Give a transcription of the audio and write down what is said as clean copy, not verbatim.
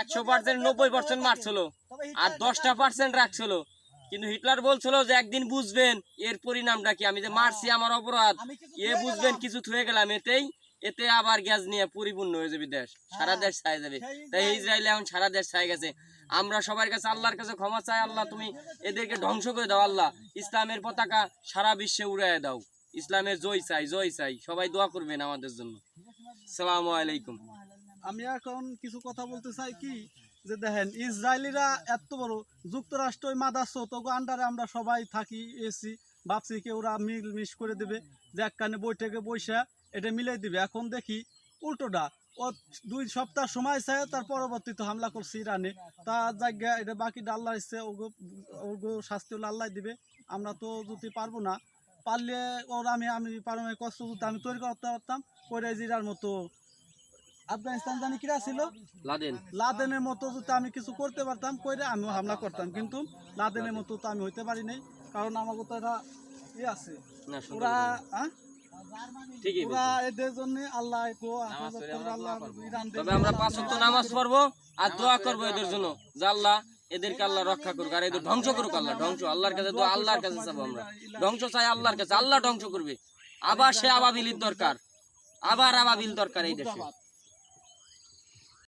100% 90% মারছিল আর 10% রাখছিল। কিন্তু হিটলার বলছিল যে একদিন বুঝবেন এর পরিণামটা কি, আমি যে মারছি আমার অপরাধ, বুঝবেন কিছু থুয়ে গেলাম, এতে আবার গ্যাস নিয়ে পরিপূর্ণ হয়ে যাবে দেশ, সারা দেশ ছাই যাবে। তাই ইসরায়েল এখন সারা দেশ ছাই গেছে। আমরা সবার কাছে আল্লাহর কাছে ক্ষমা চাই, আল্লাহ তুমি এদেরকে ধ্বংস করে দাও, আল্লাহ ইসলামের পতাকা সারা বিশ্বে উড়াইয়া দাও, ইসলামের জয় চাই, জয় চাই। সবাই দোয়া করবেন আমাদের জন্য। আসসালামু আলাইকুম। আমি এখন কিছু কথা বলতে চাই কি, যে দেখেন ইসরায়েলিরা এত বড় যুক্তরাষ্ট্র মাদার্স তো আন্ডারে আমরা সবাই থাকি এসি, ভাবছি কি ওরা মিশ করে দেবে, যে একখানে বৈঠকে বৈশা এটা মিলাই দিবে। এখন দেখি উল্টোটা, ও 2 সপ্তাহ সময় চায়, তার পরবর্তীতে হামলা করছে ইরানে। তার জায়গা এটা বাকি আল্লাহ ইচ্ছে, ওগো শাস্তি হলে আল্লাহ দিবে। আমরা তো যদি পারবো না, পারলে ওর আমি পারমাণবিক অস্ত্র যদি আমি তৈরি করতে পারতাম, করে জিরার মতো আফগানিস্তান জানি কিরা ছিল, লাদেনের মতো যদি আমি কিছু করতে পারতাম, করে আমি হামলা করতাম। কিন্তু লাদেনের মতো তো আমি হইতে পারি নাই, কারণ আমাকে তো এটা আছে, ওরা ওরা এদের জন্য আল্লাহ তবে আমরা 5 ওয়াক্ত নামাজ পড়বো আর দোয়া করবো এদের জন্য, যে আল্লাহ এদেরকে আল্লাহ রক্ষা করুক আর এদের ধ্বংস করুক। আল্লাহ ধ্বংস, আল্লাহর কাছে দোয়া, আল্লাহর কাছে চাবো আমরা, ধ্বংস চাই আল্লাহর কাছে, আল্লাহ ধ্বংস করবে। আবার সে আবাবিলের দরকার, আবার আবাবিল দরকার এই দেশে।